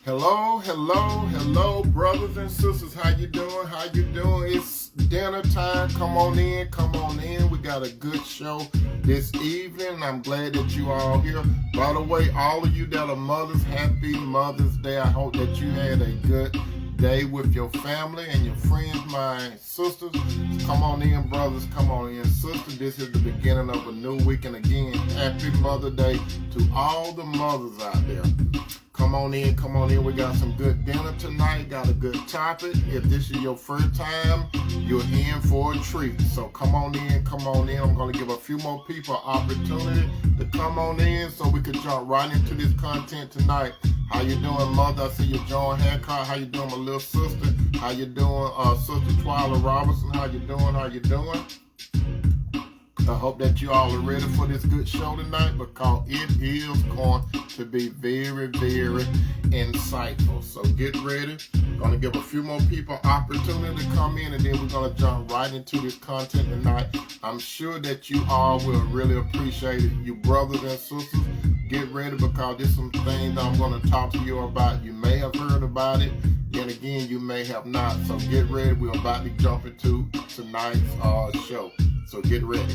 Hello, hello, hello, brothers and sisters. How you doing? How you doing? It's dinner time. Come on in, come on in. We got a good show this evening. I'm glad that you are all here. By the way, all of you that are mothers, happy Mother's Day. I hope that you had a good day with your family and your friends, my sisters. Come on in, brothers. Come on in, sisters. This is the beginning of a new week. And again, happy Mother's Day to all the mothers out there. Come on in, come on in. We got some good dinner tonight. Got a good topic. If this is your first time, you're in for a treat. So come on in, come on in. I'm going to give a few more people an opportunity to come on in so we can jump right into this content tonight. How you doing, mother? I see you, John Hancock. How you doing, my little sister? How you doing, Sister Twyla Robertson? How you doing? How you doing? I hope that you all are ready for this good show tonight because it is going to be very, very insightful. So get ready. Going to give a few more people opportunity to come in and then we're going to jump right into this content tonight. I'm sure that you all will really appreciate it. You brothers and sisters, get ready because there's some things I'm going to talk to you about. You may have heard about it. Then again, you may have not. So get ready. We're about to jump into tonight's show. So get ready.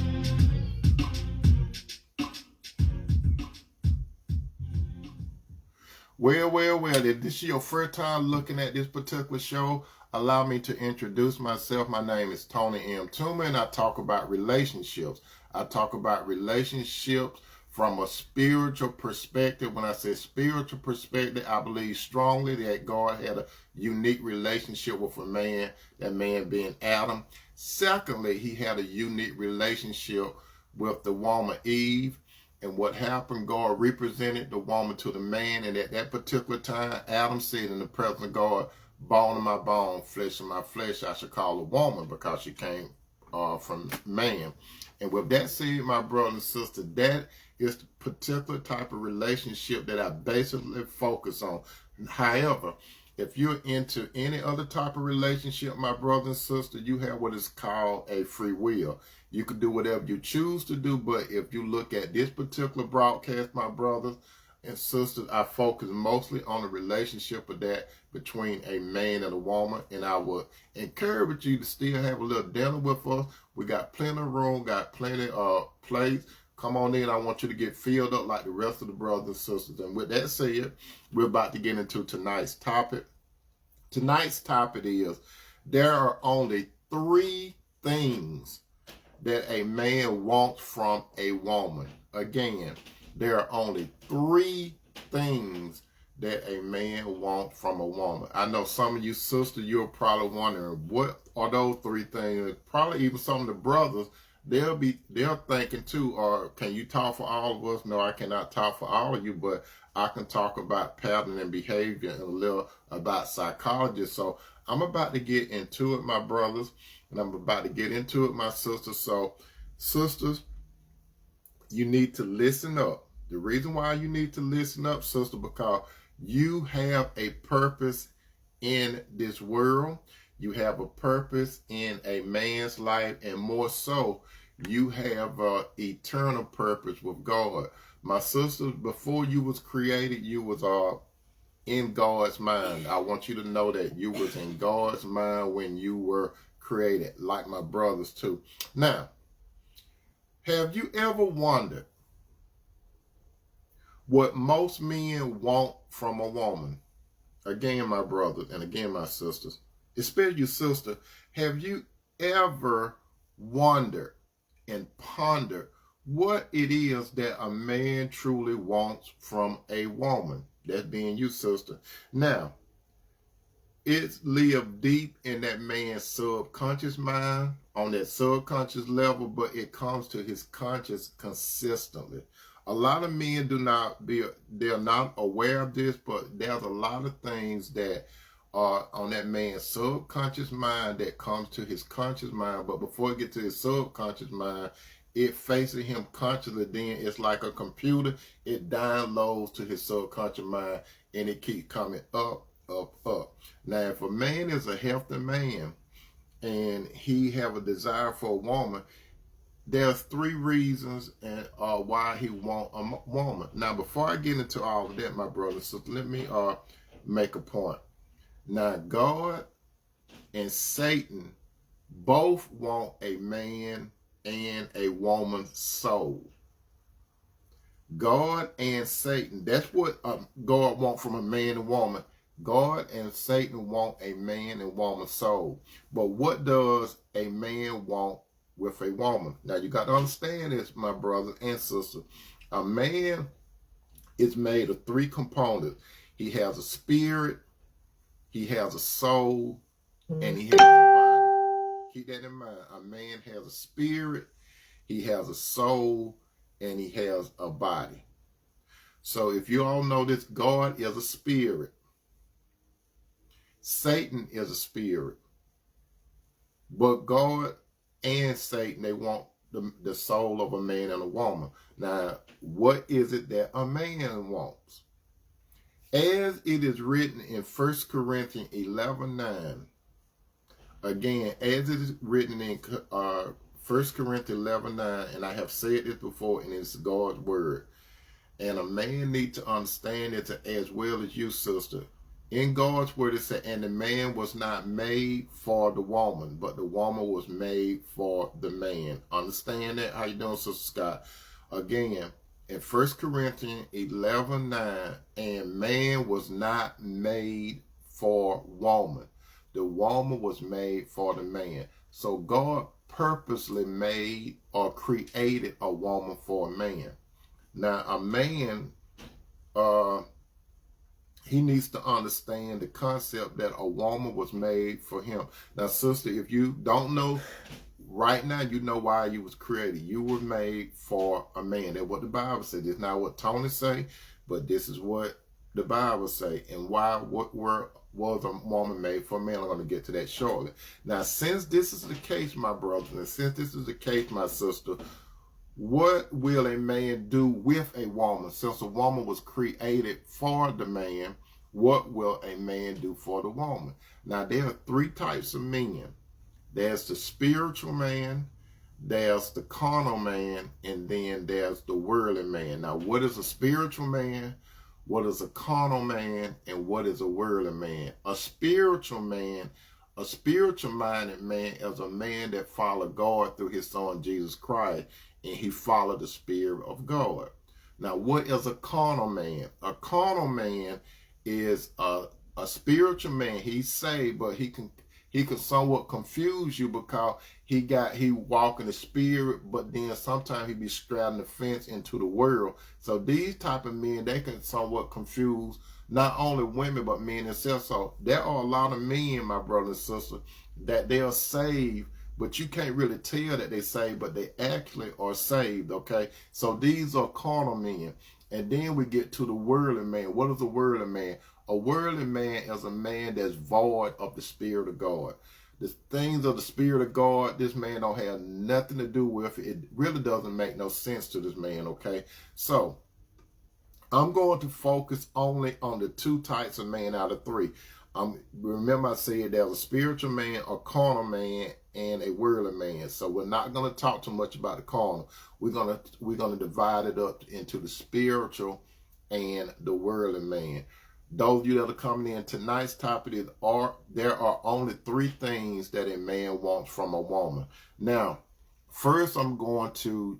Well, if this is your first time looking at this particular show, allow me to introduce myself. My name is Tony M. Toomer, and I talk about relationships. I talk about relationships from a spiritual perspective. When I say spiritual perspective, I believe strongly that God had a unique relationship with a man, that man being Adam. Secondly, he had a unique relationship with the woman Eve. And what happened, God represented the woman to the man. And at that particular time, Adam said in the presence of God, bone of my bone, flesh of my flesh, I should call a woman because she came from man. And with that said, my brother and sister, that is the particular type of relationship that I basically focus on. However, if you're into any other type of relationship, my brother and sister, you have what is called a free will. You can do whatever you choose to do, but if you look at this particular broadcast, my brothers and sisters, I focus mostly on the relationship of that between a man and a woman, and I would encourage you to still have a little dinner with us. We got plenty of room, got plenty of plates. Come on in. I want you to get filled up like the rest of the brothers and sisters. And with that said, we're about to get into tonight's topic. Tonight's topic is, there are only 3 things that a man wants from a woman. Again, there are only 3 things that a man wants from a woman. I know some of you sisters, you're probably wondering, what are those 3 things? Probably even some of the brothers, they're thinking too, or can you talk for all of us? No, I cannot talk for all of you, but I can talk about pattern and behavior and a little about psychology. So I'm about to get into it, my brothers, and I'm about to get into it, my sisters. So sisters, you need to listen up. The reason why you need to listen up, sister, because you have a purpose in this world. You have a purpose in a man's life, and more so, you have an eternal purpose with God. My sisters, before you was created, you was in God's mind. I want you to know that you was in God's mind when you were created, like my brothers too. Now, have you ever wondered what most men want from a woman? Again, my brothers, and again, my sisters, especially you sister, have you ever wondered and pondered what it is that a man truly wants from a woman? That being you, sister. Now, it's lived deep in that man's subconscious mind, on that subconscious level, but it comes to his conscious consistently. A lot of men they're not aware of this, but there's a lot of things that are on that man's subconscious mind that comes to his conscious mind. But before it gets to his subconscious mind, it faces him consciously. Then it's like a computer. It downloads to his subconscious mind, and it keeps coming up, up, up. Now, if a man is a healthy man and he have a desire for a woman, there's 3 reasons and why he want a woman. Now, before I get into all of that, my brother and sister, let me make a point. Now, God and Satan both want a man and a woman's soul. God and Satan, that's what God wants from a man and woman. God and Satan want a man and woman's soul. But what does a man want with a woman? Now, you got to understand this, my brother and sister. A man is made of three components. He has a spirit, he has a soul, and he has a body. Keep that in mind. A man has a spirit, he has a soul, and he has a body. So if you all know this, God is a spirit. Satan is a spirit. But God and Satan, they want the soul of a man and a woman. Now, what is it that a man wants? As it is written in 1 Corinthians 11:9, again, as it is written in 1 Corinthians 11:9, and I have said this before, and it's God's word. And a man needs to understand it as well as you, sister. In God's word, it said, and the man was not made for the woman, but the woman was made for the man. Understand that? How you doing, Sister Scott? Again, in 1 Corinthians 11:9, and man was not made for woman. The woman was made for the man. So God purposely made or created a woman for a man. Now, a man, he needs to understand the concept that a woman was made for him. Now, sister, if you don't know, right now you know why you was created. You were made for a man. That's what the Bible said. It's not what Tony say, but this is what the Bible say. And why, what was a woman made for a man? I'm going to get to that shortly. Now, since this is the case, my brother, and since this is the case, my sister, what will a man do with a woman? Since a woman was created for the man, what will a man do for the woman? Now, there are three types of men. There's the spiritual man, there's the carnal man, and then there's the worldly man. Now, what is a spiritual man? What is a carnal man? And what is a worldly man? A spiritual man, a spiritual-minded man is a man that followed God through his son, Jesus Christ, and he followed the Spirit of God. Now, what is a carnal man? A carnal man is a spiritual man. He's saved, but he can somewhat confuse you because he walk in the spirit, but then sometimes he be straddling the fence into the world. So these type of men, they can somewhat confuse not only women, but men themselves. So there are a lot of men, my brother and sister, that they are saved, but you can't really tell that they saved, but they actually are saved, okay? So these are carnal men. And then we get to the worldly man. What is a worldly man? A worldly man is a man that's void of the Spirit of God. The things of the Spirit of God, this man don't have nothing to do with it. It really doesn't make no sense to this man, okay? So I'm going to focus only on the two types of man out of three. Remember I said there's a spiritual man, a carnal man, and a worldly man. So we're not going to talk too much about the carnal. We're going to divide it up into the spiritual and the worldly man. Those of you that are coming in, tonight's topic is there are only three things that a man wants from a woman. Now, first I'm going to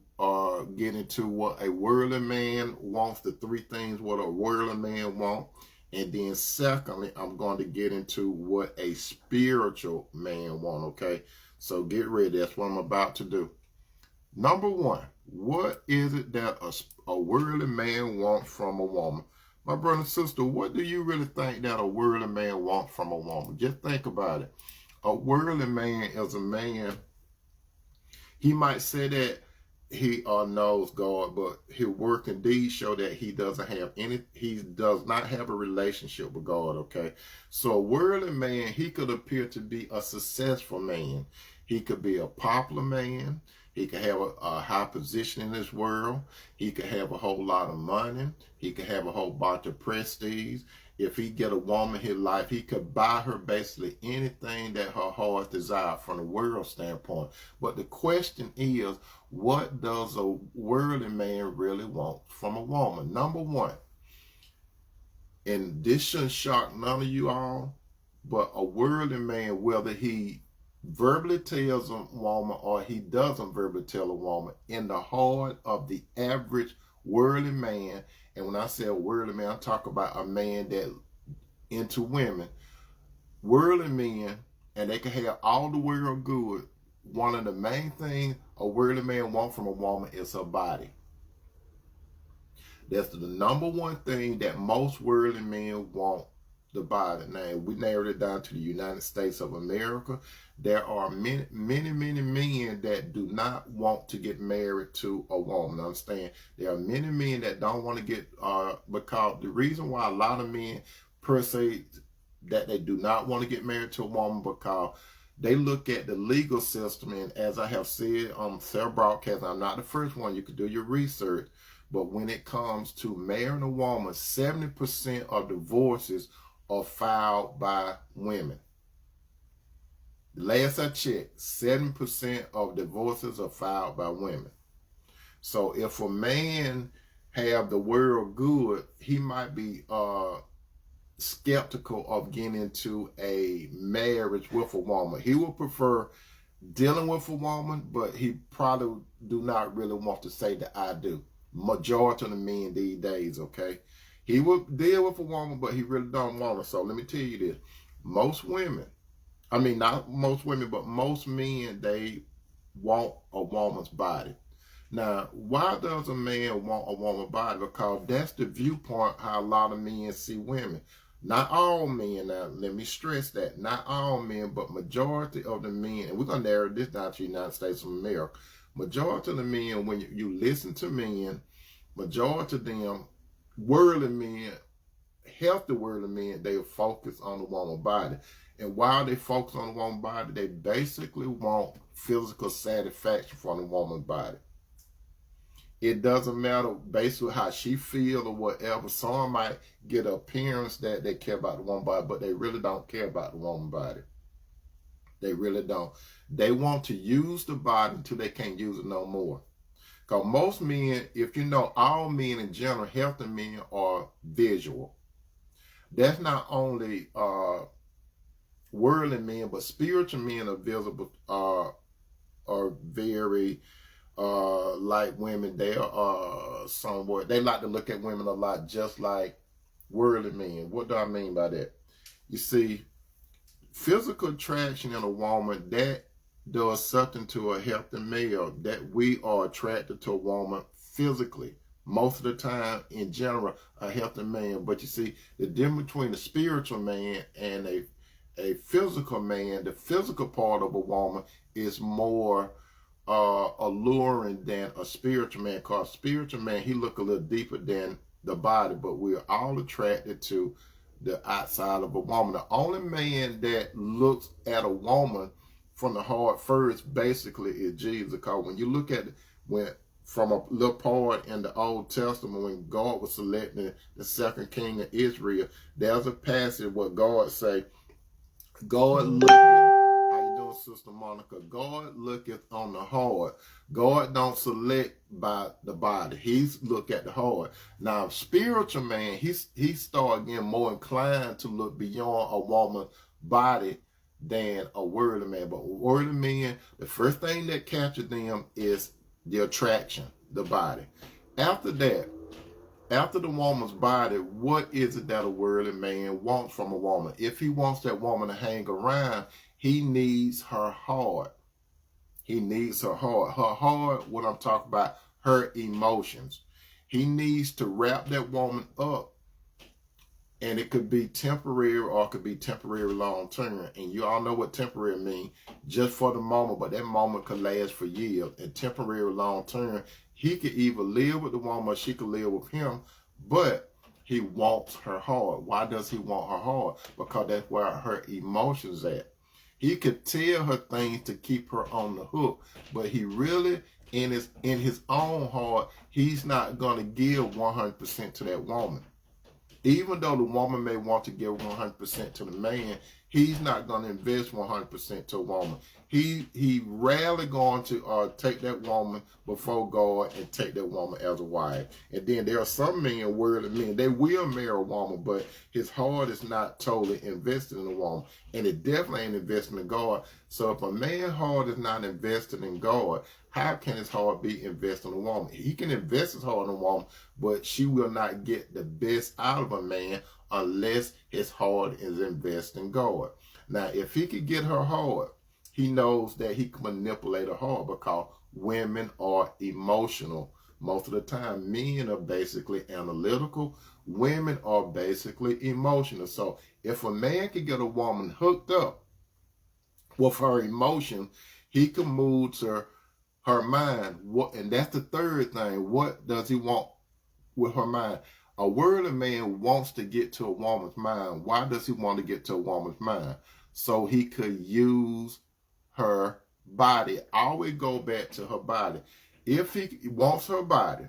get into what a worldly man wants, the three things what a worldly man wants. And then secondly, I'm going to get into what a spiritual man wants, okay? So get ready. That's what I'm about to do. Number one, what is it that a worldly man wants from a woman? My brother and sister, what do you really think that a worldly man wants from a woman? Just think about it. A worldly man is a man, he might say that he knows God, but his work and deeds show that he does not have a relationship with God, okay? So a worldly man, he could appear to be a successful man. He could be a popular man. He could have a high position in this world. He could have a whole lot of money. He could have a whole bunch of prestige. If he get a woman in his life, he could buy her basically anything that her heart desires from the world standpoint. But the question is, what does a worldly man really want from a woman? Number one, And this shouldn't shock none of you all, but a worldly man, whether he verbally tells a woman or he doesn't verbally tell a woman, in the heart of the average worldly man, and when I say a worldly man, I'm talking about a man that into women, worldly men, and they can have all the world good. One of the main things a worldly man wants from a woman is her body. That's the number one thing that most worldly men want, the body. Now, we narrowed it down to the United States of America. There are many men that do not want to get married to a woman. Understand? There are many men that don't want to get, because the reason why a lot of men per se that they do not want to get married to a woman, because they look at the legal system, and as I have said on several broadcasts, I'm not the first one, you can do your research, but when it comes to marrying a woman, 70% of divorces are filed by women. Last I checked, 7% of divorces are filed by women. So if a man have the world good, he might be skeptical of getting into a marriage with a woman. He would prefer dealing with a woman, but he probably do not really want to say that I do. Majority of the men these days, okay? He would deal with a woman, but he really don't want her. So let me tell you this. Most women, I mean, not most women, but most men, they want a woman's body. Now, why does a man want a woman's body? Because that's the viewpoint how a lot of men see women. Not all men, now let me stress that, not all men, but majority of the men, and we're going to narrow this down to the United States of America. Majority of the men, when you listen to men, majority of them, worldly men, healthy worldly men, they focus on the woman's body. And while they focus on the woman's body, they basically want physical satisfaction from the woman's body. It doesn't matter basically how she feels or whatever. Some might get an appearance that they care about the woman's body, but they really don't care about the woman's body. They really don't. They want to use the body until they can't use it no more. Because most men, if you know, all men in general, healthy men are visual. That's not only worldly men, but spiritual men are visible, are very like women. They are somewhat, they like to look at women a lot just like worldly men. What do I mean by that? You see, physical attraction in a woman, that does something to a healthy male, that we are attracted to a woman physically. Most of the time, in general, a healthy man. But you see, the difference between a spiritual man and a physical man, the physical part of a woman is more alluring than a spiritual man. Because a spiritual man, he look a little deeper than the body, but we're all attracted to the outside of a woman. The only man that looks at a woman from the heart first basically is Jesus. Because when you look at it, from a little part in the Old Testament, when God was selecting the second king of Israel, there's a passage where God say, God looketh, how you doing, Sister Monica? God looketh on the heart. God don't select by the body. He's look at the heart. Now, spiritual man, he start getting more inclined to look beyond a woman's body than a worldly man. But worldly men, the first thing that captures them is the attraction, the body. After that, after the woman's body, what is it that a worldly man wants from a woman? If he wants that woman to hang around, he needs her heart. He needs her heart. Her heart, what I'm talking about, her emotions. He needs to wrap that woman up. And it could be temporary or it could be temporary long term. And you all know what temporary means, just for the moment, but that moment could last for years. And temporary long term, he could either live with the woman or she could live with him, but he wants her heart. Why does he want her heart? Because that's where her emotions at. He could tell her things to keep her on the hook, but he really, in his own heart, he's not going to give 100% to that woman. Even though the woman may want to give 100% to the man, he's not going to invest 100% to a woman. He rarely going to take that woman before God and take that woman as a wife. And then there are some men, worldly men, they will marry a woman, but his heart is not totally invested in a woman. And it definitely ain't invested in God. So if a man's heart is not invested in God, how can his heart be invested in a woman? He can invest his heart in a woman, but she will not get the best out of a man unless his heart is invested in God. Now, if he could get her heart, he knows that he can manipulate her heart, because women are emotional. Most of the time, men are basically analytical. Women are basically emotional. So if a man can get a woman hooked up with her emotion, he can move to her mind. And that's the third thing. What does he want with her mind? A worldly man wants to get to a woman's mind. Why does he want to get to a woman's mind? So he could use her body. Always go back to her body. If he wants her body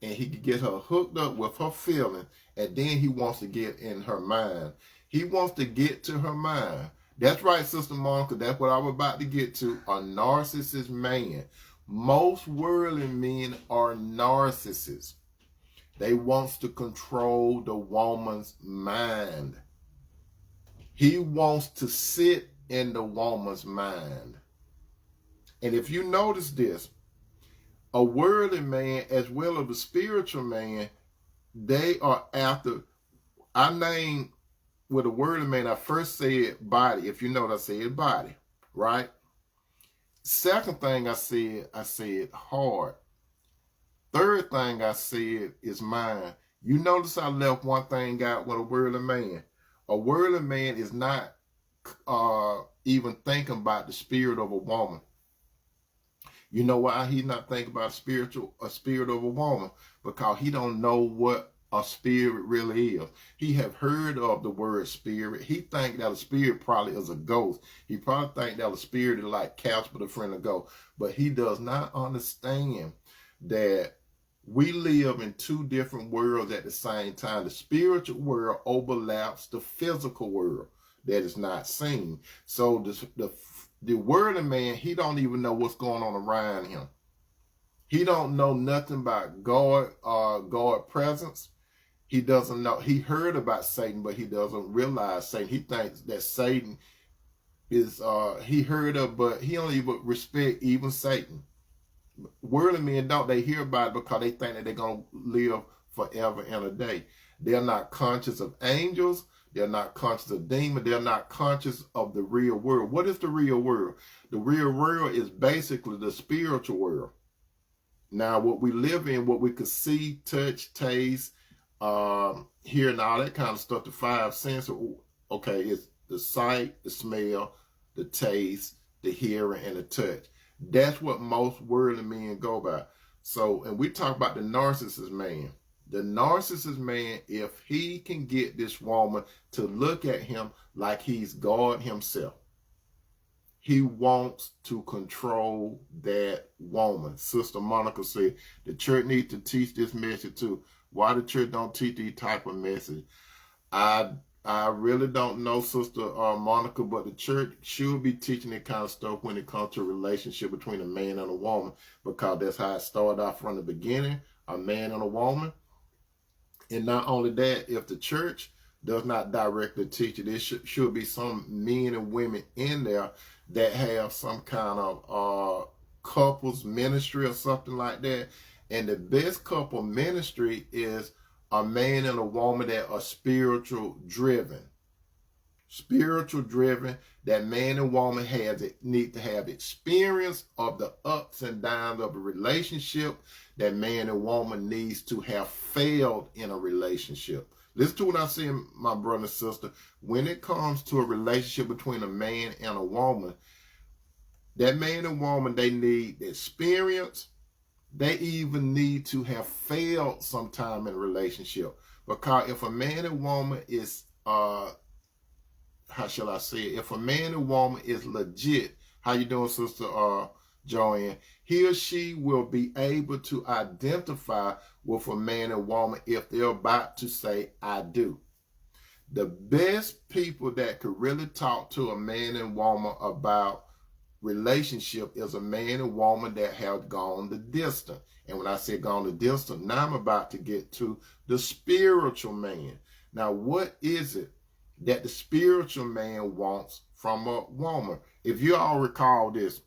and he can get her hooked up with her feeling, and then he wants to get in her mind. He wants to get to her mind. That's right, Sister Monica. That's what I was about to get to. A narcissist man. Most worldly men are narcissists. They want to control the woman's mind. He wants to sit in the woman's mind. And if you notice this, a worldly man as well as a spiritual man, they are after, I named with a worldly man, I first said body. If you notice, I said body, right? Second thing I said heart. Third thing I said is mind. You notice I left one thing out with a worldly man. A worldly man is not even thinking about the spirit of a woman. You know why he's not thinking about a spirit of a woman? Because he don't know what a spirit really is. He have heard of the word spirit. He think that a spirit probably is a ghost. He probably think that a spirit is like Casper the Friendly Ghost. But he does not understand that we live in two different worlds at the same time. The spiritual world overlaps the physical world that is not seen. So the worldly man, he don't even know what's going on around him. He don't know nothing about God presence. He doesn't know. He heard about Satan, but he doesn't realize Satan. He thinks that Satan is, he heard of, but he don't even respect even Satan. Worldly men don't. They hear about it because they think that they're going to live forever and a day. They're not conscious of angels. They're not conscious of demons. They're not conscious of the real world. What is the real world? The real world is basically the spiritual world. Now, what we live in, what we could see, touch, taste, hear, and all that kind of stuff, the five senses, okay, it's the sight, the smell, the taste, the hearing, and the touch. That's what most worldly men go by. So, and we talk about the narcissist man. The narcissist man, if he can get this woman to look at him like he's God himself, he wants to control that woman. Sister Monica said the church needs to teach this message too. Why the church don't teach these type of message? I really don't know, Sister Monica, but the church should be teaching that kind of stuff when it comes to a relationship between a man and a woman, because that's how it started off from the beginning, a man and a woman. And not only that, if the church does not directly teach it, there should be some men and women in there that have some kind of couples ministry or something like that. And the best couple ministry is a man and a woman that are spiritual driven. Spiritual driven, that man and woman need to have experience of the ups and downs of a relationship. That man and woman needs to have failed in a relationship. Listen to what I say, my brother and sister. When it comes to a relationship between a man and a woman, that man and woman, they need experience. They even need to have failed sometime in a relationship. Because if a man and woman is, how shall I say it? If a man and woman is legit, how you doing, Sister Joanne? He or she will be able to identify with a man and woman if they're about to say, I do. The best people that could really talk to a man and woman about relationship is a man and woman that have gone the distance. And when I say gone the distance, now I'm about to get to the spiritual man. Now, what is it that the spiritual man wants from a woman? If you all recall this,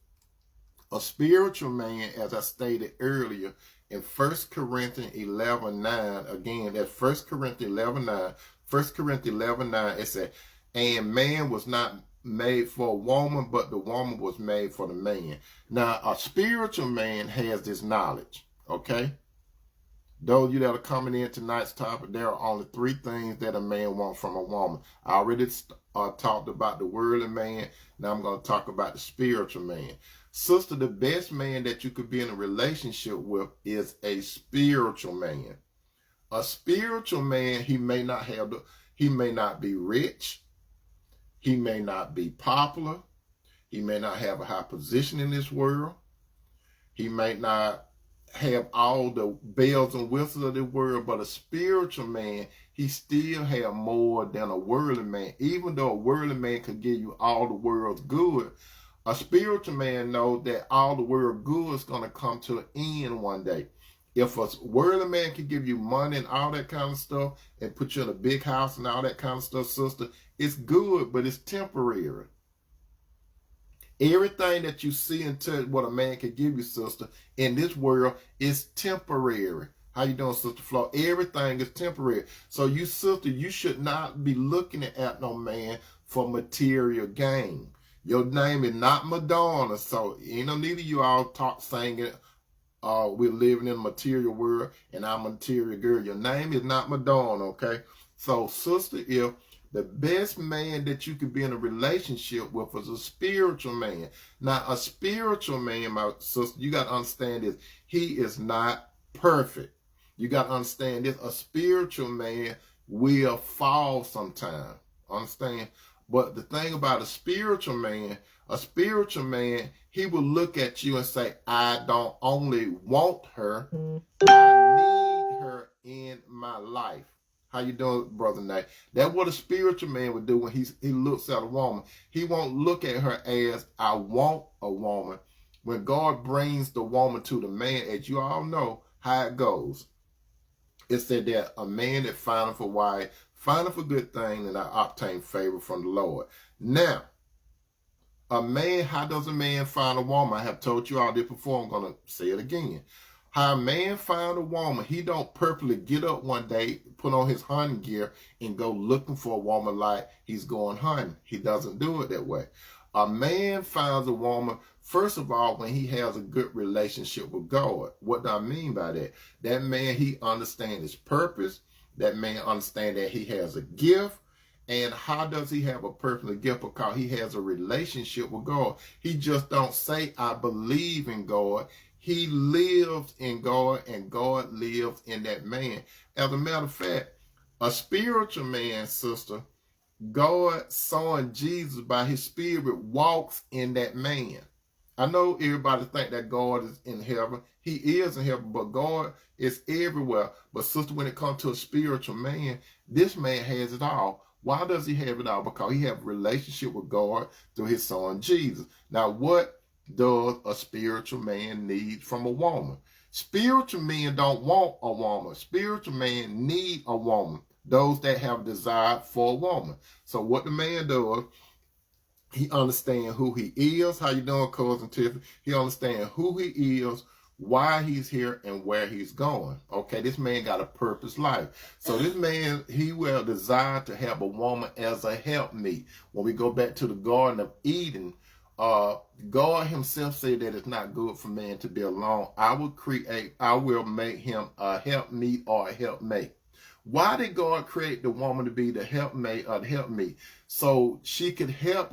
a spiritual man, as I stated earlier, in 1 Corinthians 11:9, again, that's 1 Corinthians 11:9, 1 Corinthians 11:9, it said, and man was not made for a woman, but the woman was made for the man. Now, a spiritual man has this knowledge, okay? Those of you that are coming in tonight's topic, there are only 3 things that a man wants from a woman. I already talked about the worldly man. Now I'm going to talk about the spiritual man. Sister, the best man that you could be in a relationship with is a spiritual man. A spiritual man, he may not be rich. He may not be popular. He may not have a high position in this world. He may not have all the bells and whistles of the world, but a spiritual man, he still have more than a worldly man. Even though a worldly man could give you all the world's good, a spiritual man knows that all the world's good is going to come to an end one day. If a worldly man can give you money and all that kind of stuff and put you in a big house and all that kind of stuff, sister, it's good, but it's temporary. Everything that you see and touch what a man can give you, sister, in this world is temporary. How you doing, Sister Flo? Everything is temporary. So you, sister, you should not be looking at no man for material gain. Your name is not Madonna, so neither of you all talk singing, we're living in a material world and I'm a material girl. Your name is not Madonna, okay? So, sister, if the best man that you could be in a relationship with is a spiritual man. Now, a spiritual man, my sister, you got to understand this. He is not perfect. You got to understand this. A spiritual man will fall sometime. Understand? But the thing about a spiritual man, he will look at you and say, I don't only want her, I need her in my life. How you doing, Brother Nate? That's what a spiritual man would do when he looks at a woman. He won't look at her as, I want a woman. When God brings the woman to the man, as you all know how it goes, it said that a man that findeth a wife, findeth a good thing, and I obtain favor from the Lord. Now, how does a man find a woman? I have told you all this before. I'm going to say it again. How a man find a woman, he don't purposely get up one day, put on his hunting gear, and go looking for a woman like he's going hunting. He doesn't do it that way. A man finds a woman, first of all, when he has a good relationship with God. What do I mean by that? That man, he understands his purpose. That man understands that he has a gift. And how does he have a personal gift? Because he has a relationship with God. He just don't say, I believe in God. He lives in God, and God lives in that man. As a matter of fact, a spiritual man, sister, God's son Jesus, by his spirit, walks in that man. I know everybody think that God is in heaven. He is in heaven, but God is everywhere. But sister, when it comes to a spiritual man, this man has it all. Why does he have it all? Because he has a relationship with God through his son Jesus. Now, what does a spiritual man need from a woman? Spiritual men don't want a woman. Spiritual men need a woman. Those that have desire for a woman. So what the man does, he understands who he is. How you doing, Cousin Tiffany? He understands who he is, why he's here, and where he's going. Okay, this man got a purpose life. So this man, he will desire to have a woman as a helpmeet. When we go back to the Garden of Eden, God himself said that it's not good for man to be alone. I will make him a helpmeet or a helpmate. Why did God create the woman to be the helpmate or the helpmeet? So she could help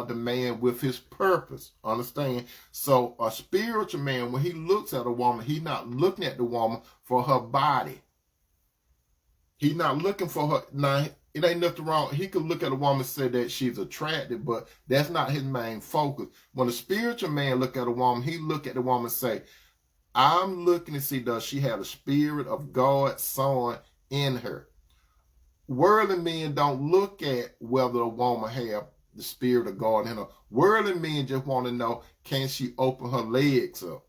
the man with his purpose. Understand? So a spiritual man, when he looks at a woman, he's not looking at the woman for her body. He's not looking for her. Now, it ain't nothing wrong. He could look at a woman and say that she's attractive, but that's not his main focus. When a spiritual man look at a woman, he look at the woman and say, I'm looking to see, does she have the spirit of God's son in her? worldly men don't look at whether a woman have the spirit of God in her. Worldly men just want to know, can she open her legs up?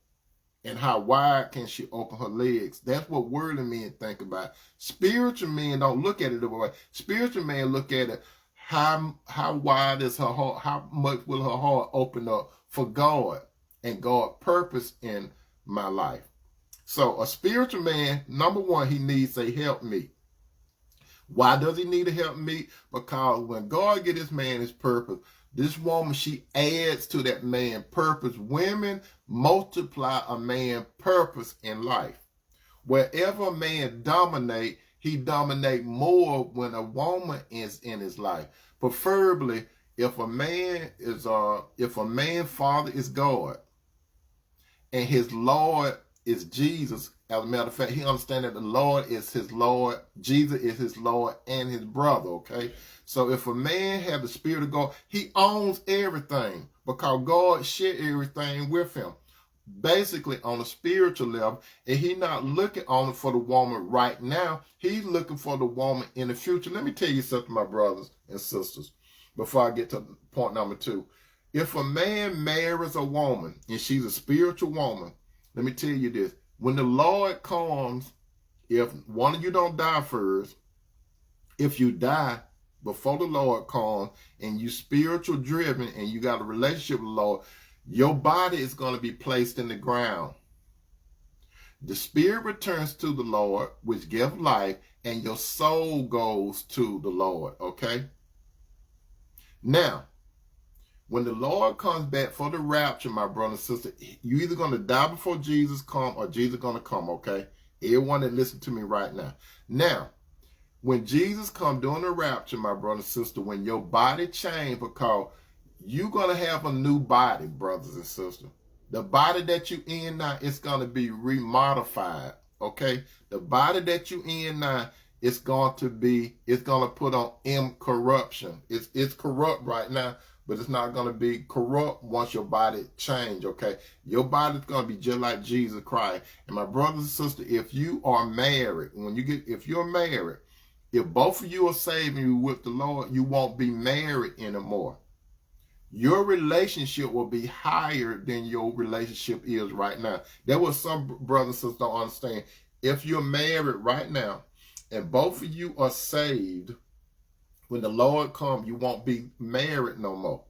And how wide can she open her legs? That's what worldly men think about. Spiritual men don't look at it the way. Spiritual men look at it, how wide is her heart? How much will her heart open up for God and God's purpose in my life? So a spiritual man, number one, he needs a helpmeet. Why does he need a helpmeet? Because when God get this man his purpose, this woman, she adds to that man's purpose. Women multiply a man's purpose in life. Wherever a man dominate, he dominate more when a woman is in his life. Preferably, if a man father is God and his Lord is Jesus. As a matter of fact, he understands that the Lord is his Lord, Jesus is his Lord and his brother, okay? So if a man have the spirit of God, he owns everything because God shared everything with him. Basically, on a spiritual level, and he not looking only for the woman right now, he's looking for the woman in the future. Let me tell you something, my brothers and sisters, before I get to point number 2. If a man marries a woman and she's a spiritual woman, let me tell you this. When the Lord comes, if one of you don't die first, if you die before the Lord comes and you spiritual driven and you got a relationship with the Lord, your body is going to be placed in the ground. The spirit returns to the Lord, which gives life, and your soul goes to the Lord, okay? Now, when the Lord comes back for the rapture, my brother and sister, you either going to die before Jesus come or Jesus going to come, okay? Everyone that listen to me right now. Now, when Jesus come during the rapture, my brother and sister, when your body change, because you're going to have a new body, brothers and sisters. The body that you in now, it's going to be remodified, okay? The body that you in now, it's going to put on incorruption. It's corrupt right now, but it's not going to be corrupt once your body change, okay? Your body's going to be just like Jesus Christ. And my brothers and sisters, if you are married, if you're married, if both of you are saved and you with the Lord, you won't be married anymore. Your relationship will be higher than your relationship is right now. That's what some brothers and sisters don't understand. If you're married right now and both of you are saved, when the Lord comes, you won't be married no more.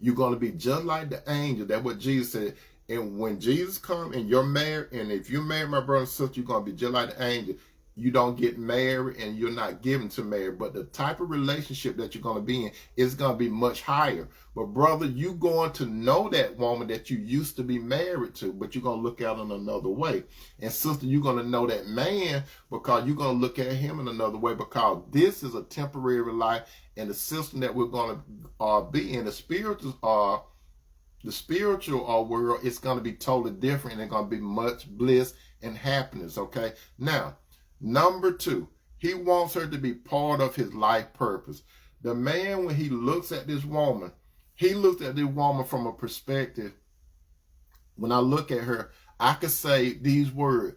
You're going to be just like the angel. That's what Jesus said. And when Jesus comes and you're married, and if you're married, my brother and sister, you're going to be just like the angel. You don't get married and you're not given to marry. But the type of relationship that you're going to be in is going to be much higher. But brother, you're going to know that woman that you used to be married to, but you're going to look at her in another way. And sister, you're going to know that man because you're going to look at him in another way, because this is a temporary life, and the system that we're going to be in, the spiritual world, it's going to be totally different, and it's going to be much bliss and happiness, okay? Now, number 2, he wants her to be part of his life purpose. The man, when he looks at this woman, he looks at this woman from a perspective. When I look at her, I could say these words: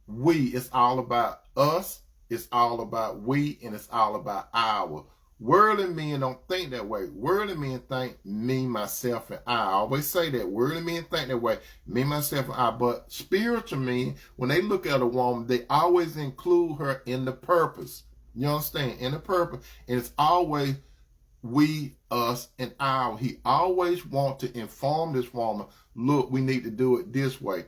we, it's all about us, it's all about we, and it's all about our. Worldly men don't think that way. Worldly men think me, myself, and I always say that. Worldly men think that way, me, myself, and I. But spiritual men, when they look at a woman, they always include her in the purpose. You understand? In the purpose. And it's always we, us, and our. He always wants to inform this woman, look, we need to do it this way.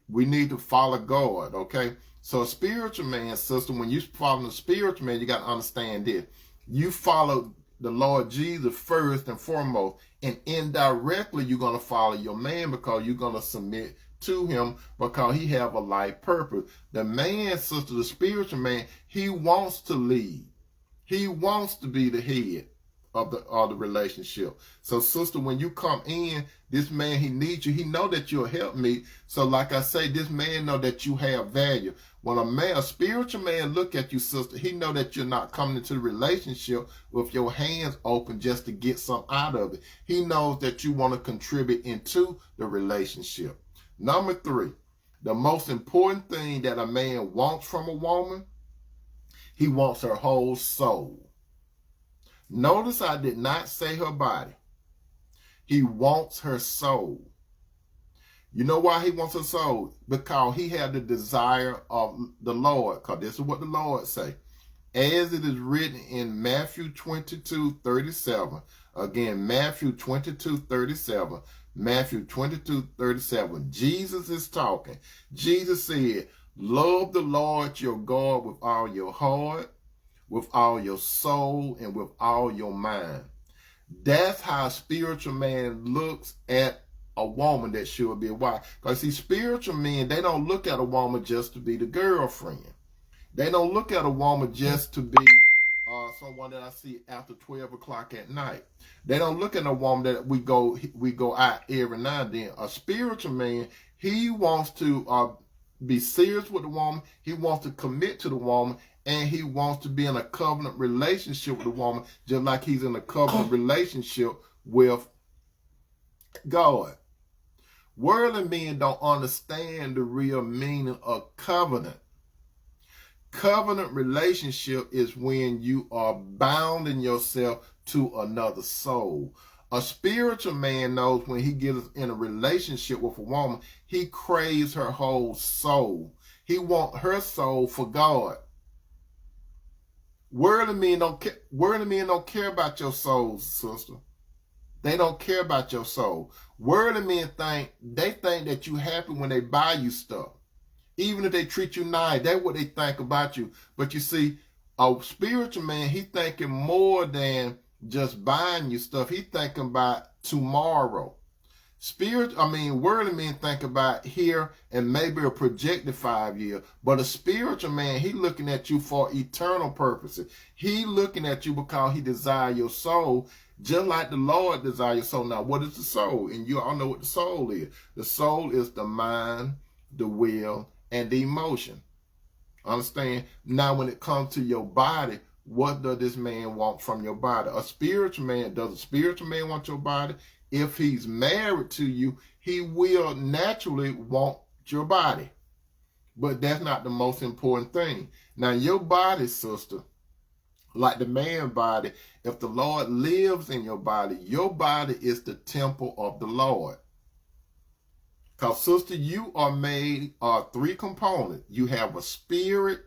We need to follow God, okay? So a spiritual man, sister, when you follow the spiritual man, you got to understand this. You follow the Lord Jesus first and foremost, and indirectly you're going to follow your man because you're going to submit to him because he have a life purpose. The man, sister, the spiritual man, he wants to lead. He wants to be the head of the relationship. So sister, when you come in, this man, he needs you. He know that you'll help me. So like I say, this man know that you have value. When a spiritual man look at you, sister, he know that you're not coming into the relationship with your hands open just to get something out of it. He knows that you want to contribute into the relationship. Number 3, the most important thing that a man wants from a woman, He wants her whole soul. Notice I did not say her body. He wants her soul. You know why he wants her soul? Because he had the desire of the Lord. Because this is what the Lord say. As it is written in Matthew 22:37. Again, Matthew 22:37. Matthew 22:37. Jesus is talking. Jesus said, love the Lord your God with all your heart, with all your soul, and with all your mind. That's how a spiritual man looks at a woman that should be a wife. Because see, spiritual men, they don't look at a woman just to be the girlfriend. They don't look at a woman just to be someone that I see after 12 o'clock at night. They don't look at a woman that we go out every now and then. A spiritual man, he wants to be serious with the woman. He wants to commit to the woman, and he wants to be in a covenant relationship with the woman, just like he's in a covenant relationship with God. Worldly men don't understand the real meaning of covenant. Covenant relationship is when you are bounding yourself to another soul. A spiritual man knows when he gets in a relationship with a woman, he craves her whole soul. He wants her soul for God. Worldly men don't care about your soul, sister. They don't care about your soul. Worldly men think that you happy when they buy you stuff. Even if they treat you nice, that's what they think about you. But you see, a spiritual man, he thinking more than just buying you stuff. He thinking about tomorrow. Worldly men think about here and maybe a projected 5 years. But a spiritual man, he looking at you for eternal purposes. He looking at you because he desires your soul, just like the Lord desires your soul. Now, what is the soul? And you all know what the soul is. The soul is the mind, the will, and the emotion. Understand? Now, when it comes to your body, what does this man want from your body? Does a spiritual man want your body? If he's married to you, he will naturally want your body. But that's not the most important thing. Now, your body, sister, like the man body, if the Lord lives in your body is the temple of the Lord. Because, sister, you are made of three components. You have a spirit,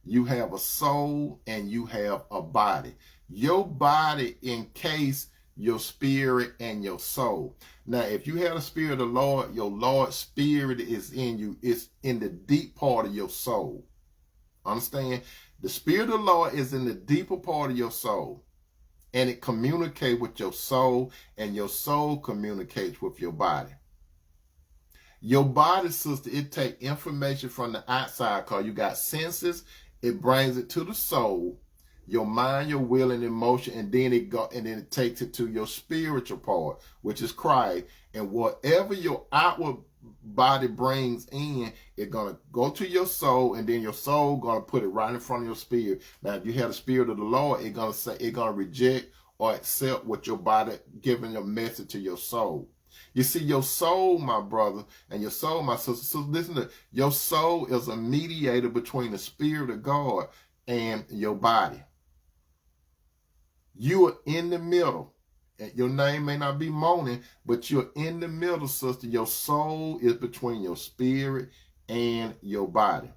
you have a soul, and you have a body. Your body encase your spirit and your soul. Now, if you have the spirit of the Lord, your Lord's spirit is in you. It's in the deep part of your soul. Understand? The spirit of the Lord is in the deeper part of your soul. And it communicates with your soul, and your soul communicates with your body. Your body, sister, it takes information from the outside because you got senses. It brings it to the soul, your mind, your will, and emotion, and then it takes it to your spiritual part, which is Christ. And whatever your outward body brings in, it's gonna go to your soul, and then your soul gonna put it right in front of your spirit. Now, if you have the spirit of the Lord, it's gonna reject or accept what your body giving a message to your soul. You see, your soul, my brother, and your soul, my sister. So listen to your soul is a mediator between the spirit of God and your body. You are in the middle. Your name may not be moaning, but you're in the middle, sister. Your soul is between your spirit and your body.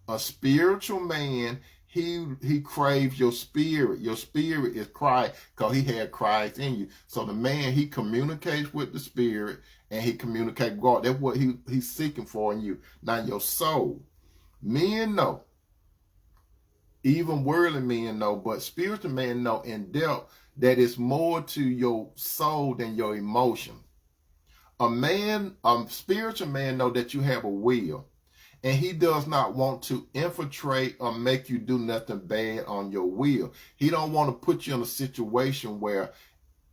A spiritual man, he craves your spirit. Your spirit is Christ because he had Christ in you. So the man, he communicates with the spirit and he communicates with God. That's what he's seeking for in you. Now your soul, men know, even worldly men know, but spiritual men know in depth that it's more to your soul than your emotion. A spiritual man know that you have a will. And he does not want to infiltrate or make you do nothing bad on your will. He don't want to put you in a situation where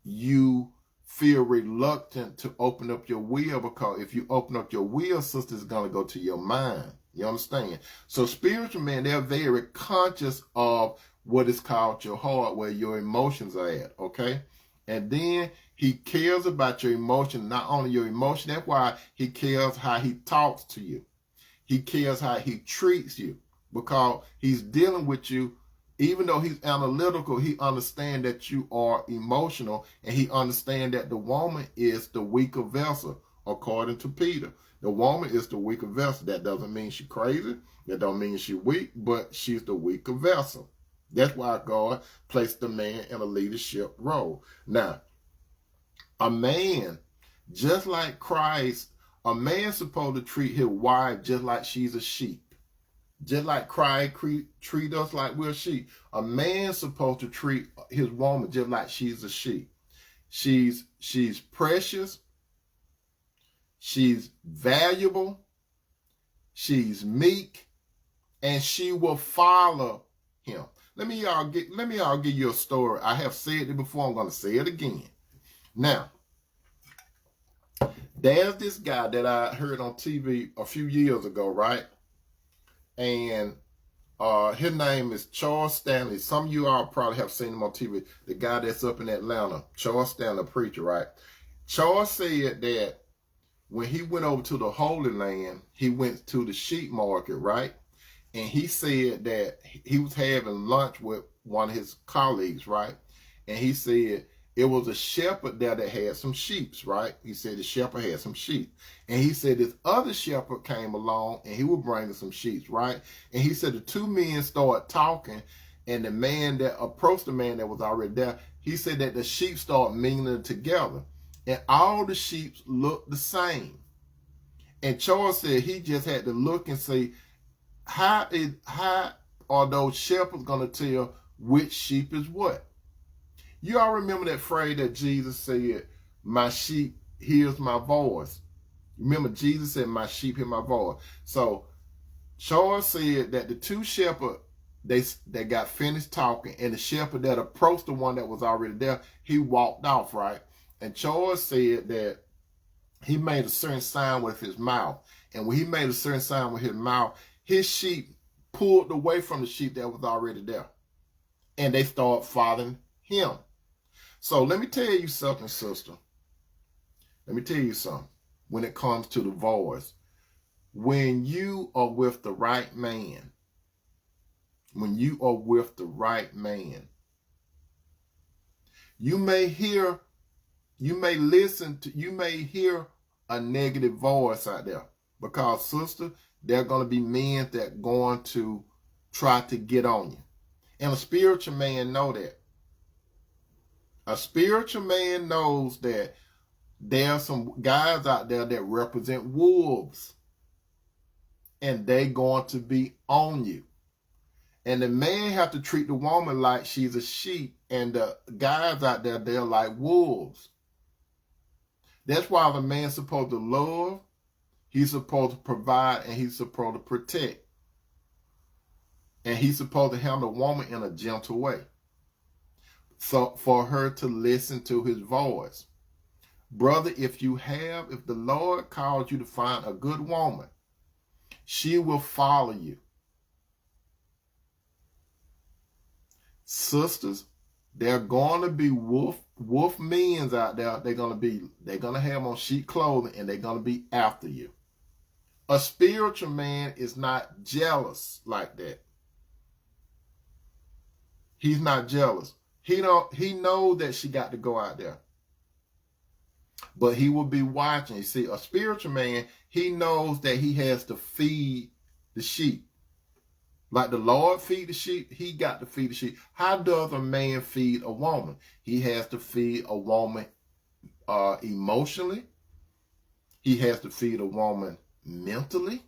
you feel reluctant to open up your will, because if you open up your will, sister, it's going to go to your mind. You understand? So spiritual men, they're very conscious of what is called your heart, where your emotions are at, okay? And then he cares about your emotion, not only your emotion. That's why he cares how he talks to you. He cares how he treats you, because he's dealing with you Even though he's analytical, he understands that you are emotional, and he understands that the woman is the weaker vessel, according to Peter. The woman is the weaker vessel. That doesn't mean she's crazy. That don't mean she's weak, but she's the weaker vessel. That's why God placed the man in a leadership role. Now, a man, just like Christ, a man's supposed to treat his wife just like she's a sheep. Just like Christ treat us like we're sheep. A man's supposed to treat his woman just like she's a sheep. She's precious. She's valuable. She's meek, and she will follow him. Let me give you a story. I have said it before. I'm going to say it again. Now, there's this guy that I heard on TV a few years ago, right? And his name is Charles Stanley. Some of you all probably have seen him on TV. The guy that's up in Atlanta, Charles Stanley, preacher, right? Charles said that when he went over to the Holy Land, he went to the sheep market, right? And he said that he was having lunch with one of his colleagues, right? And he said it was a shepherd there that had some sheep, right? He said the shepherd had some sheep. And he said this other shepherd came along and he was bringing some sheep, right? And he said the two men started talking, and the man that approached the man that was already there, he said that the sheep started mingling together. And all the sheep looked the same. And Charles said he just had to look and say, how are those shepherds going to tell which sheep is what? You all remember that phrase that Jesus said, my sheep hears my voice. Remember, Jesus said, my sheep hear my voice. So Charles said that the two shepherds, they got finished talking, and the shepherd that approached the one that was already there, he walked off, right? And Charles said that he made a certain sign with his mouth. And when he made a certain sign with his mouth, his sheep pulled away from the sheep that was already there. And they started following him. So let me tell you something, sister. Let me tell you something when it comes to the voice. When you are with the right man, you may hear a negative voice out there, because, sister, there are going to be men that are going to try to get on you. And a spiritual man know that. A spiritual man knows that there are some guys out there that represent wolves, and they going to be on you. And the man have to treat the woman like she's a sheep, and the guys out there, they're like wolves. That's why the man's supposed to love, he's supposed to provide, and he's supposed to protect. And he's supposed to handle the woman in a gentle way. So for her to listen to his voice. Brother, if the Lord calls you to find a good woman, she will follow you. Sisters, there are going to be wolf men out there. They're going to have on sheep clothing, and they're going to be after you. A spiritual man is not jealous like that. He's not jealous. He knows that she got to go out there. But he will be watching. You see, a spiritual man, he knows that he has to feed the sheep. Like the Lord feed the sheep, he got to feed the sheep. How does a man feed a woman? He has to feed a woman emotionally. He has to feed a woman mentally.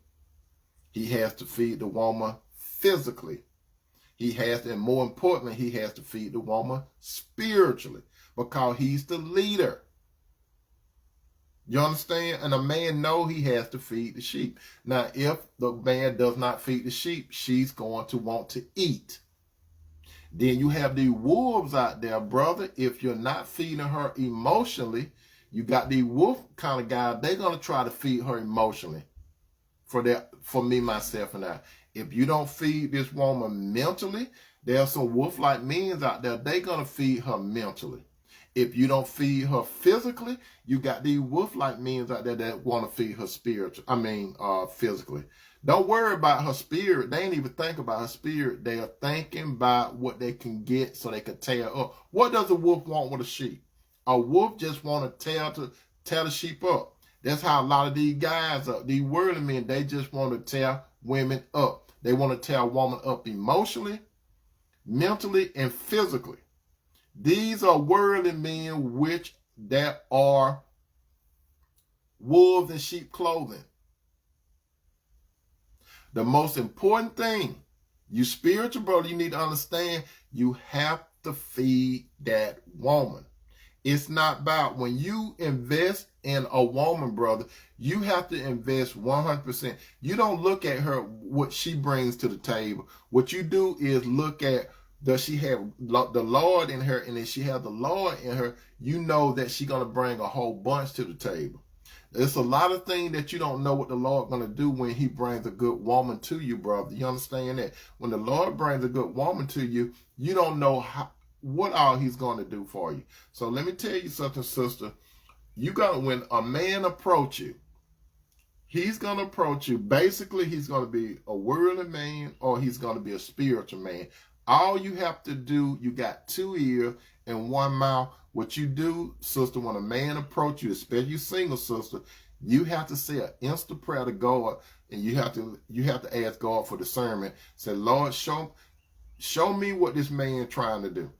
He has to feed the woman physically. And more importantly, he has to feed the woman spiritually, because he's the leader. You understand? And a man know he has to feed the sheep. Now, if the man does not feed the sheep, she's going to want to eat. Then you have the wolves out there, brother. If you're not feeding her emotionally, you got the wolf kind of guy. They're going to try to feed her emotionally. For me, myself, and I. If you don't feed this woman mentally, there are some wolf-like men out there. They're going to feed her mentally. If you don't feed her physically, you got these wolf-like men out there that want to feed her physically. Don't worry about her spirit. They ain't even think about her spirit. They are thinking about what they can get so they can tear up. What does a wolf want with a sheep? A wolf just want to tear the sheep up. That's how a lot of these guys are. These worldly men, they just want to tear women up. They want to tear a woman up emotionally, mentally, and physically. These are worldly men which that are wolves in sheep clothing. The most important thing, you spiritual brother, you need to understand, you have to feed that woman. It's not about when you invest in a woman, brother, you have to invest 100%. You don't look at her, what she brings to the table. What you do is look at, does she have the Lord in her? And if she has the Lord in her, you know that she's going to bring a whole bunch to the table. There's a lot of things that you don't know what the Lord going to do when he brings a good woman to you, brother. You understand that? When the Lord brings a good woman to you, you don't know what all he's going to do for you. So let me tell you something, sister. When a man approach you, he's going to approach you. Basically, he's going to be a worldly man or he's going to be a spiritual man. All you have to do, you got 2 ears and 1 mouth. What you do, sister, when a man approach you, especially you single, sister, you have to say an instant prayer to God, and you have to ask God for discernment. Say, Lord, show me what this man trying to do.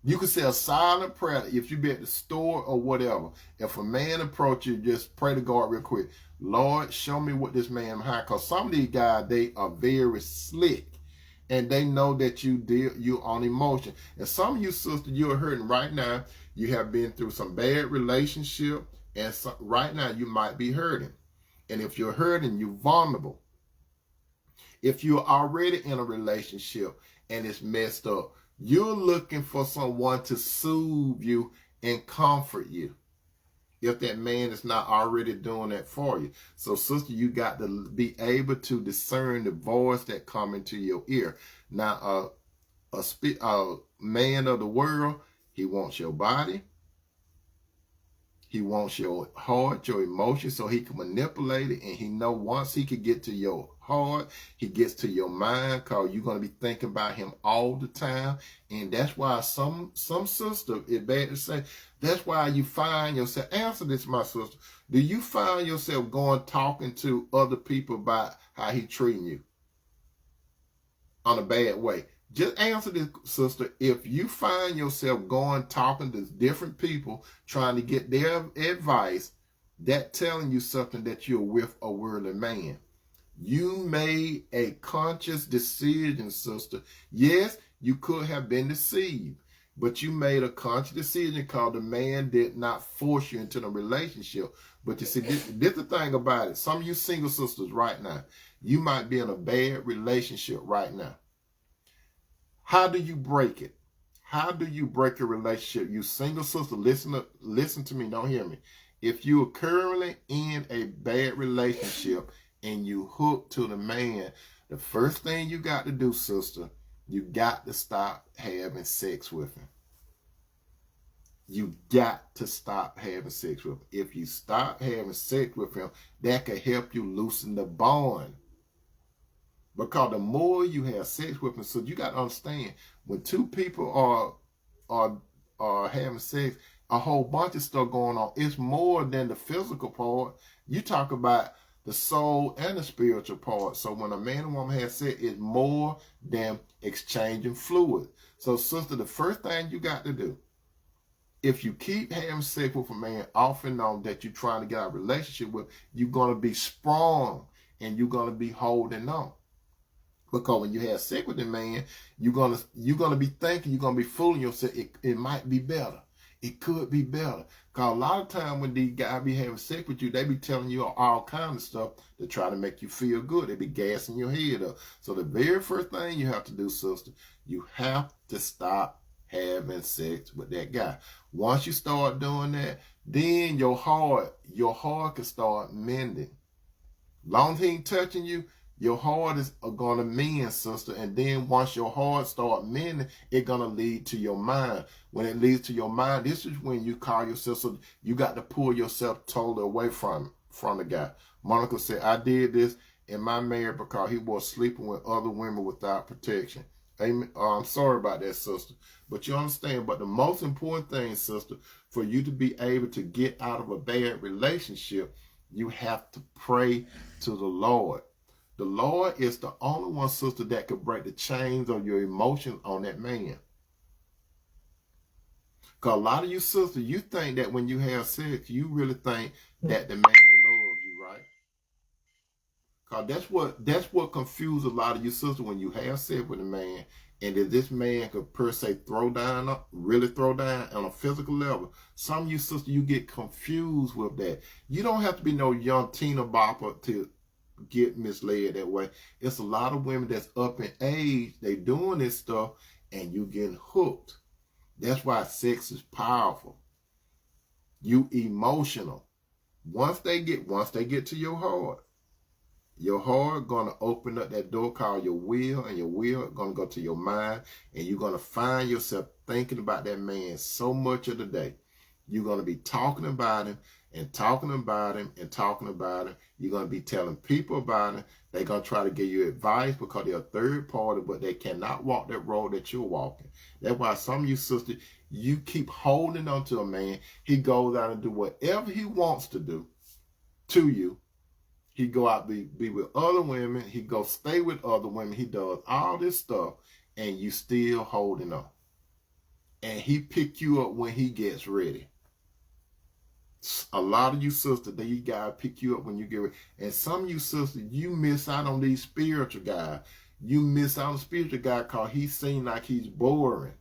You can say a silent prayer if you be at the store or whatever. If a man approach you, just pray to God real quick. Lord, show me what this man behind. Because some of these guys, they are very slick. And they know that you on emotion. And some of you sisters, you're hurting right now. You have been through some bad relationship. And right now, you might be hurting. And if you're hurting, you're vulnerable. If you're already in a relationship and it's messed up, you're looking for someone to soothe you and comfort you. If that man is not already doing that for you. So, sister, you got to be able to discern the voice that come into your ear. Now, a man of the world, he wants your body. He wants your heart, your emotions, so he can manipulate it. And he know once he can get to your heart, he gets to your mind, because you're going to be thinking about him all the time. And that's why some sister, it's bad to say, that's why you find yourself, answer this, my sister, do you find yourself talking to other people about how he treating you on a bad way? Just answer this, sister. If you find yourself talking to different people, trying to get their advice, that telling you something that you're with a worldly man. You made a conscious decision, sister. Yes, you could have been deceived, but you made a conscious decision because the man did not force you into the relationship. But you see, this the thing about it. Some of you single sisters right now, you might be in a bad relationship right now. How do you break it? How do you break a relationship? You single sister, listen to me, don't hear me. If you are currently in a bad relationship and you hook to the man, the first thing you got to do, sister, you got to stop having sex with him. You got to stop having sex with him. If you stop having sex with him, that can help you loosen the bond. Because the more you have sex with him, so you got to understand, when two people are having sex, a whole bunch of stuff going on. It's more than the physical part. You talk about the soul and the spiritual part. So when a man and woman have sex, it's more than exchanging fluid. So, sister, the first thing you got to do, if you keep having sex with a man off and on that you're trying to get a relationship with, you're going to be sprung and you're going to be holding on. Because when you have sex with a man, you're gonna be thinking, you're gonna be fooling yourself. It might be better. It could be better. Because a lot of time when these guys be having sex with you, they be telling you all kinds of stuff to try to make you feel good. They be gassing your head up. So the very first thing you have to do, sister, you have to stop having sex with that guy. Once you start doing that, then your heart can start mending. Long as he ain't touching you, your heart is going to mend, sister. And then once your heart start mending, it's going to lead to your mind. When it leads to your mind, this is when you call yourself, so you got to pull yourself totally away from the guy. Monica said, I did this in my marriage because he was sleeping with other women without protection. Amen. I'm sorry about that, sister. But you understand, but the most important thing, sister, for you to be able to get out of a bad relationship, you have to pray to the Lord. The Lord is the only one, sister, that can break the chains of your emotions on that man. Because a lot of you sisters, you think that when you have sex, you really think that the man loves you, right? Because that's what confuses a lot of you sisters when you have sex with a man, and if this man could per se really throw down on a physical level. Some of you sisters, you get confused with that. You don't have to be no young Tina bopper to get misled that way. It's a lot of women that's up in age, they doing this stuff, and you getting hooked. That's why sex is powerful. You emotional. Once they get to your heart gonna open up that door called your will, and your will gonna go to your mind, and you're gonna find yourself thinking about that man so much of the day. You're gonna be talking about him and talking about him and talking about him. You're gonna be telling people about him. They're gonna try to give you advice because they're a third party, but they cannot walk that road that you're walking. That's why some of you sisters, you keep holding on to a man. He goes out and do whatever he wants to do to you. He go out be with other women. He go stay with other women. He does all this stuff, and you still holding on. And he pick you up when he gets ready. A lot of you sisters, these guys pick you up when you get ready. And some of you sisters, you miss out on these spiritual guys. You miss out on the spiritual guy because he seems like he's boring.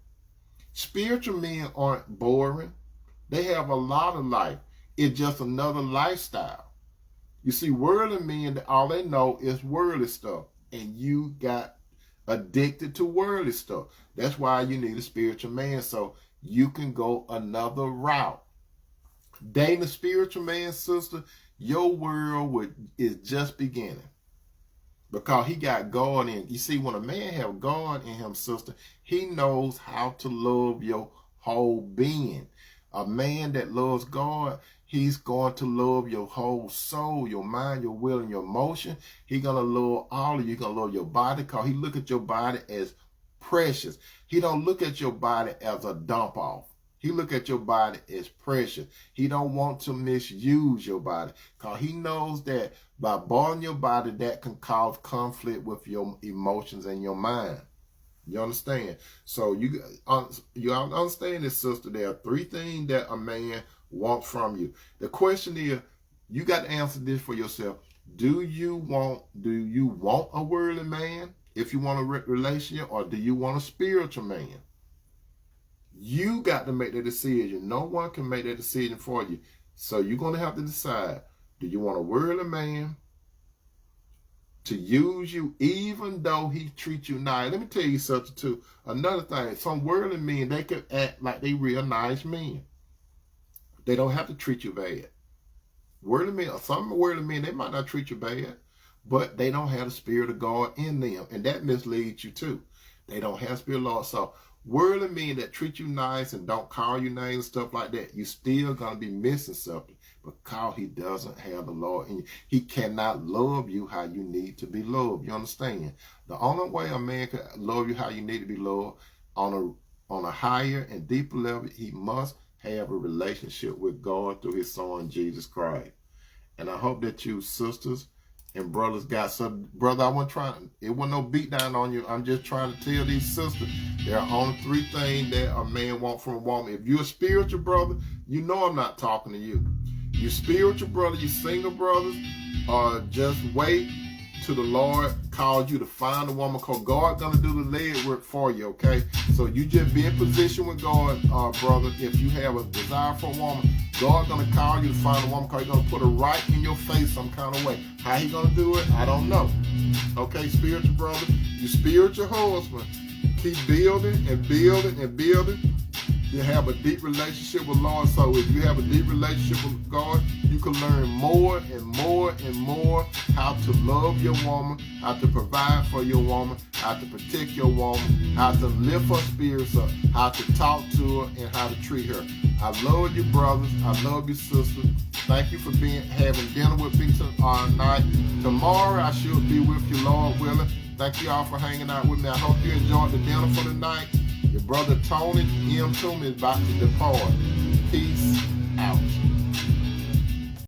Spiritual men aren't boring. They have a lot of life. It's just another lifestyle. You see, worldly men, all they know is worldly stuff. And you got addicted to worldly stuff. That's why you need a spiritual man, so you can go another route. Dating a spiritual man, sister, your world is just beginning. Because he got God in. You see, when a man have God in him, sister, he knows how to love your whole being. A man that loves God, he's going to love your whole soul, your mind, your will, and your emotion. He's going to love all of you. He's going to love your body because he look at your body as precious. He don't look at your body as a dump off. He look at your body as precious. He don't want to misuse your body because he knows that by bothering your body, that can cause conflict with your emotions and your mind. You understand? So you understand this, sister. There are three things that a man wants from you. The question is, you got to answer this for yourself. Do you want a worldly man if you want a relationship, or do you want a spiritual man? You got to make the decision. No one can make that decision for you. So you're going to have to decide, do you want a worldly man to use you even though he treats you nice? Let me tell you something too. Another thing, some worldly men, they can act like they real nice men. They don't have to treat you bad. Some worldly men, they might not treat you bad, but they don't have the Spirit of God in them. And that misleads you too. They don't have Spirit of Lord. So worldly men that treat you nice and don't call you names and stuff like that, you still going to be missing something because he doesn't have the Lord in you. He cannot love you how you need to be loved. You understand? The only way a man can love you how you need to be loved on a higher and deeper level, he must have a relationship with God through his son, Jesus Christ. And I hope that you sisters and brothers got some. Brother, it wasn't no beat down on you. I'm just trying to tell these sisters, there are only three things that a man wants from a woman. If you're a spiritual brother, you know I'm not talking to you. You spiritual brother, you single brothers, just wait till the Lord calls you to find a woman, because God gonna do the leg work for you, okay? So you just be in position with God, brother. If you have a desire for a woman, God gonna call you to find a woman, because he's gonna put her right in your face some kind of way. How he gonna do it, I don't know. Okay, spiritual brother, you spiritual husband, keep building and building and building. You have a deep relationship with Lord. So if you have a deep relationship with God, you can learn more and more and more how to love your woman, how to provide for your woman, how to protect your woman, how to lift her spirits up, how to talk to her, and how to treat her. I love you, brothers. I love you, sisters. Thank you for having dinner with me tonight. Tomorrow I should be with you, Lord willing. Thank you all for hanging out with me. I hope you enjoyed the dinner for tonight. Your brother Tony M. Toomer is about to depart. Peace.